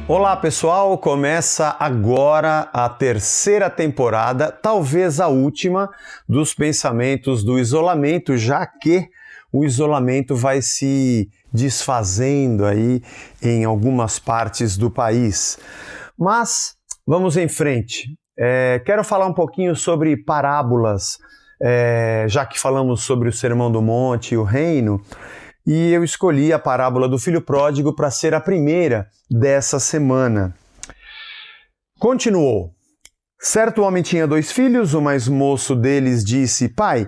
Olá pessoal, começa agora a terceira temporada, talvez a última, dos pensamentos do isolamento, já que o isolamento vai se desfazendo aí em algumas partes do país. Mas vamos em frente. Quero falar um pouquinho sobre parábolas, já que falamos sobre o Sermão do Monte e o Reino. E eu escolhi a parábola do filho pródigo para ser a primeira dessa semana. Continuou. Certo homem tinha 2 filhos, o mais moço deles disse: Pai,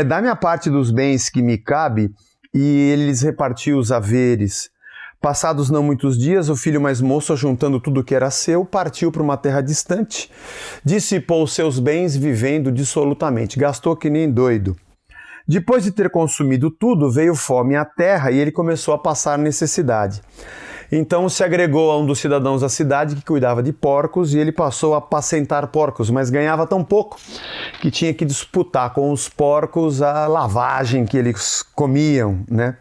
dá-me a parte dos bens que me cabe, e ele lhes repartiu os haveres. Passados não muitos dias, o filho mais moço, juntando tudo que era seu, partiu para uma terra distante, dissipou seus bens vivendo dissolutamente, gastou que nem doido. Depois de ter consumido tudo, veio fome à terra e ele começou a passar necessidade. Então se agregou a um dos cidadãos da cidade que cuidava de porcos e ele passou a apacentar porcos, mas ganhava tão pouco que tinha que disputar com os porcos a lavagem que eles comiam, né?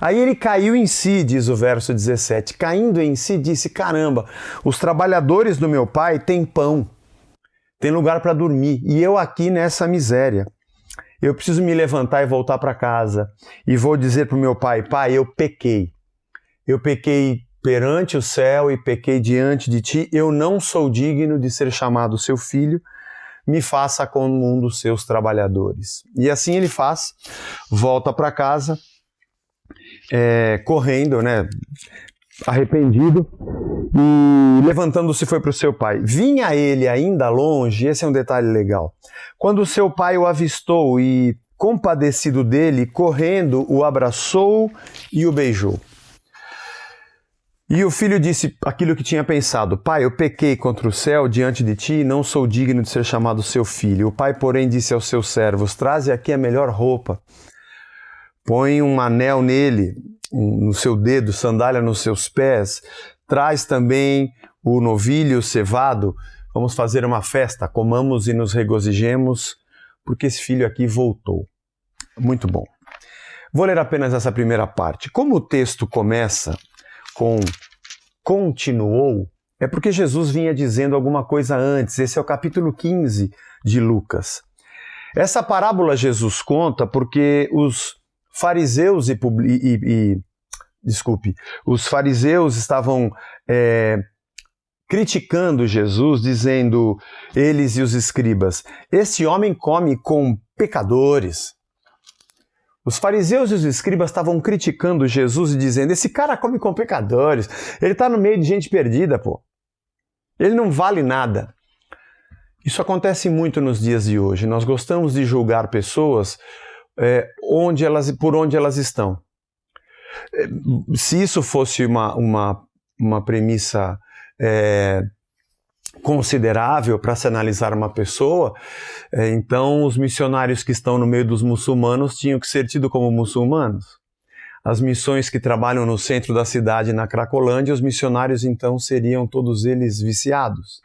Aí ele caiu em si, diz o verso 17. Caindo em si, disse: caramba, os trabalhadores do meu pai têm pão, têm lugar para dormir e eu aqui nessa miséria. Eu preciso me levantar e voltar para casa. E vou dizer para o meu pai: Pai, eu pequei. Eu pequei perante o céu e pequei diante de ti. Eu não sou digno de ser chamado seu filho. Me faça como um dos seus trabalhadores. E assim ele faz. Volta para casa, correndo, né? Arrependido. E levantando-se foi para o seu pai. Vinha ele ainda longe, esse é um detalhe legal, quando o seu pai o avistou e, compadecido dele, correndo, o abraçou e o beijou. E o filho disse aquilo que tinha pensado: Pai, eu pequei contra o céu diante de ti e não sou digno de ser chamado seu filho. O pai, porém, disse aos seus servos: Traze aqui a melhor roupa, põe um anel nele, no seu dedo, sandália nos seus pés, traz também o novilho cevado, vamos fazer uma festa, comamos e nos regozijemos, porque esse filho aqui voltou. Muito bom. Vou ler apenas essa primeira parte. Como o texto começa com continuou, é porque Jesus vinha dizendo alguma coisa antes. Esse é o capítulo 15 de Lucas. Essa parábola Jesus conta porque os fariseus os fariseus estavam criticando Jesus, dizendo, eles e os escribas: esse homem come com pecadores. Os fariseus e os escribas estavam criticando Jesus e dizendo: esse cara come com pecadores, ele está no meio de gente perdida, pô. Ele não vale nada. Isso acontece muito nos dias de hoje. Nós gostamos de julgar pessoas por onde elas estão. Se isso fosse uma premissa considerável para se analisar uma pessoa, então os missionários que estão no meio dos muçulmanos tinham que ser tidos como muçulmanos. As missões que trabalham no centro da cidade, na Cracolândia, os missionários então seriam todos eles viciados.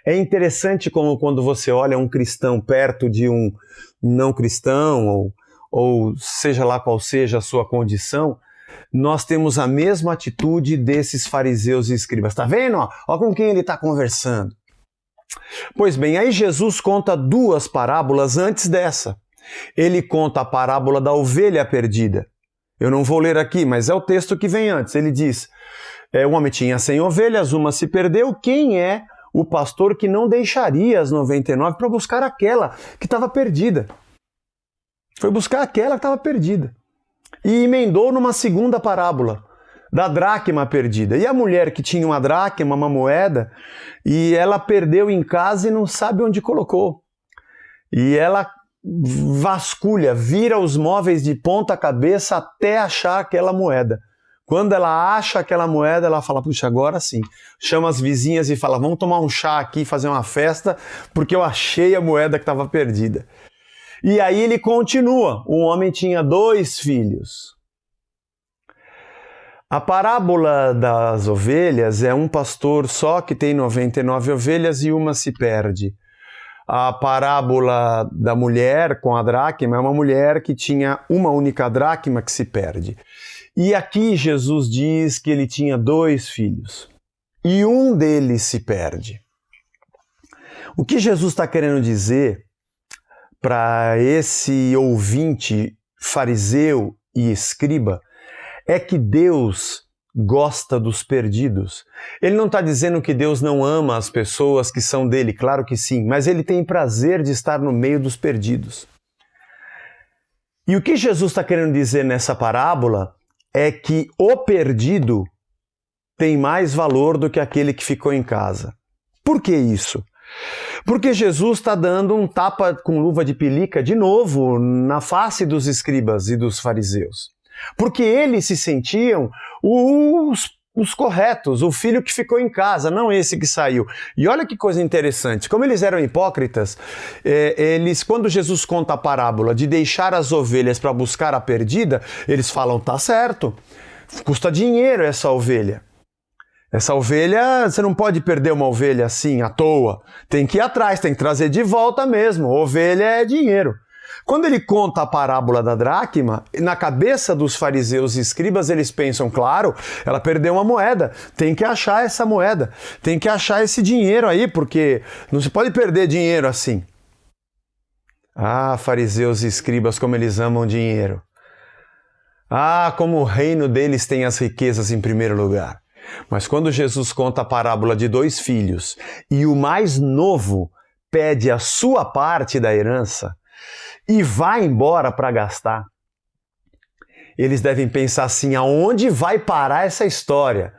É interessante como quando você olha um cristão perto de um não cristão, ou seja lá qual seja a sua condição, nós temos a mesma atitude desses fariseus e escribas. Está vendo? Olha com quem ele está conversando. Pois bem, aí Jesus conta 2 parábolas antes dessa. Ele conta a parábola da ovelha perdida. Eu não vou ler aqui, mas é o texto que vem antes. Ele diz: um homem tinha 100 ovelhas, uma se perdeu. Quem é o pastor que não deixaria as 99 para buscar aquela que estava perdida? Foi buscar aquela que estava perdida. E emendou numa segunda parábola, da dracma perdida. E a mulher que tinha uma dracma, uma moeda, e ela perdeu em casa e não sabe onde colocou. E ela vasculha, vira os móveis de ponta cabeça até achar aquela moeda. Quando ela acha aquela moeda, ela fala: puxa, agora sim. Chama as vizinhas e fala: vamos tomar um chá aqui, fazer uma festa, porque eu achei a moeda que estava perdida. E aí ele continua: um homem tinha 2 filhos. A parábola das ovelhas é um pastor só que tem 99 ovelhas e uma se perde. A parábola da mulher com a dracma é uma mulher que tinha uma única dracma que se perde. E aqui Jesus diz que ele tinha 2 filhos. e um deles se perde. O que Jesus está querendo dizer para esse ouvinte fariseu e escriba é que Deus gosta dos perdidos. Ele não está dizendo que Deus não ama as pessoas que são dele, claro que sim, mas ele tem prazer de estar no meio dos perdidos. E o que Jesus está querendo dizer nessa parábola é que o perdido tem mais valor do que aquele que ficou em casa. Por que isso? Porque Jesus está dando um tapa com luva de pelica de novo na face dos escribas e dos fariseus. Porque eles se sentiam os corretos, o filho que ficou em casa, não esse que saiu. E olha que coisa interessante, como eles eram hipócritas, quando Jesus conta a parábola de deixar as ovelhas para buscar a perdida, eles falam, tá certo, custa dinheiro essa ovelha. Essa ovelha, você não pode perder uma ovelha assim, à toa. Tem que ir atrás, tem que trazer de volta mesmo. Ovelha é dinheiro. Quando ele conta a parábola da dracma, na cabeça dos fariseus e escribas, eles pensam, claro, ela perdeu uma moeda, tem que achar essa moeda, tem que achar esse dinheiro aí, porque não se pode perder dinheiro assim. Ah, fariseus e escribas, como eles amam dinheiro. Ah, como o reino deles tem as riquezas em primeiro lugar. Mas quando Jesus conta a parábola de 2 filhos e o mais novo pede a sua parte da herança e vai embora para gastar, eles devem pensar assim, aonde vai parar essa história?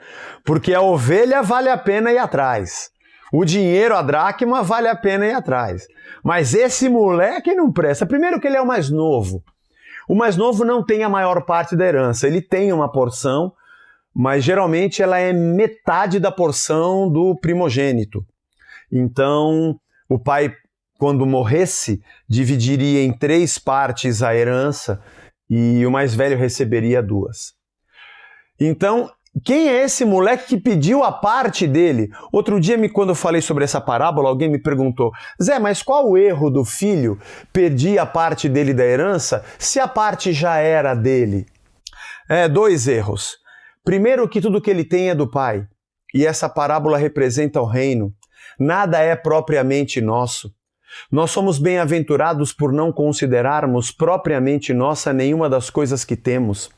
Porque a ovelha vale a pena ir atrás. O dinheiro, a dracma, vale a pena ir atrás. Mas esse moleque não presta. Primeiro que ele é o mais novo. O mais novo não tem a maior parte da herança. Ele tem uma porção, mas geralmente ela é metade da porção do primogênito. Então, o pai, quando morresse, dividiria em 3 partes a herança e o mais velho receberia 2. Então, quem é esse moleque que pediu a parte dele? Outro dia, quando eu falei sobre essa parábola, alguém me perguntou, Zé, mas qual o erro do filho pedir a parte dele da herança se a parte já era dele? 2 erros. Primeiro, que tudo que ele tem é do pai, e essa parábola representa o reino. Nada é propriamente nosso. Nós somos bem-aventurados por não considerarmos propriamente nossa nenhuma das coisas que temos.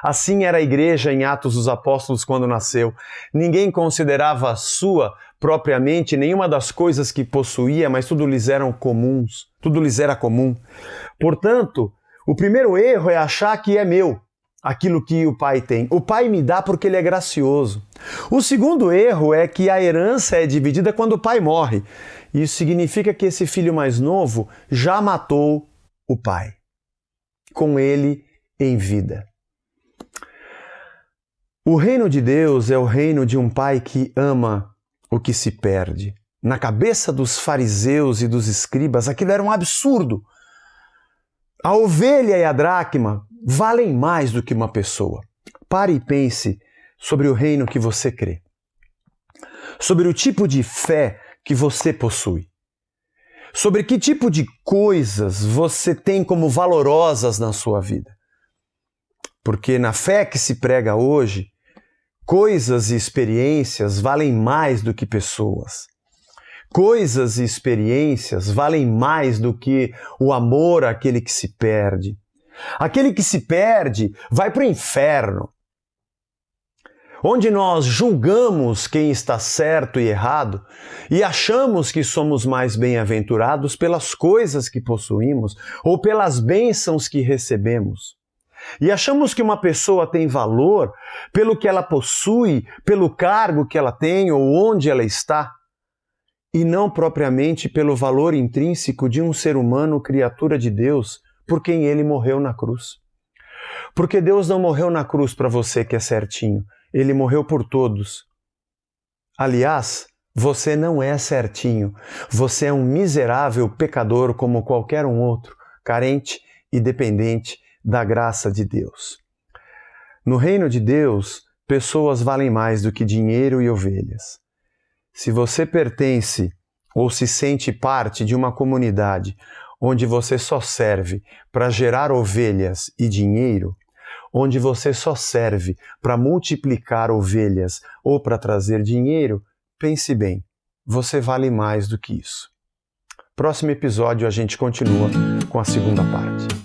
Assim era a igreja em Atos dos Apóstolos quando nasceu. Ninguém considerava sua propriamente nenhuma das coisas que possuía, mas tudo lhes era comum. Portanto, o primeiro erro é achar que é meu aquilo que o pai tem. O pai me dá porque ele é gracioso. O segundo erro é que a herança é dividida quando o pai morre. Isso significa que esse filho mais novo já matou o pai, com ele em vida. O reino de Deus é o reino de um pai que ama o que se perde. Na cabeça dos fariseus e dos escribas, aquilo era um absurdo. A ovelha e a dracma valem mais do que uma pessoa. Pare e pense sobre o reino que você crê. Sobre o tipo de fé que você possui. Sobre que tipo de coisas você tem como valorosas na sua vida. Porque na fé que se prega hoje, coisas e experiências valem mais do que pessoas. Coisas e experiências valem mais do que o amor àquele que se perde. Aquele que se perde vai para o inferno, onde nós julgamos quem está certo e errado e achamos que somos mais bem-aventurados pelas coisas que possuímos ou pelas bênçãos que recebemos. E achamos que uma pessoa tem valor pelo que ela possui, pelo cargo que ela tem ou onde ela está, e não propriamente pelo valor intrínseco de um ser humano, criatura de Deus, por quem ele morreu na cruz. Porque Deus não morreu na cruz para você que é certinho, ele morreu por todos. Aliás, você não é certinho, você é um miserável pecador como qualquer um outro, carente e dependente da graça de Deus. No reino de Deus, pessoas valem mais do que dinheiro e ovelhas. Se você pertence ou se sente parte de uma comunidade onde você só serve para gerar ovelhas e dinheiro, onde você só serve para multiplicar ovelhas ou para trazer dinheiro, pense bem, você vale mais do que isso. Próximo episódio a gente continua com a segunda parte.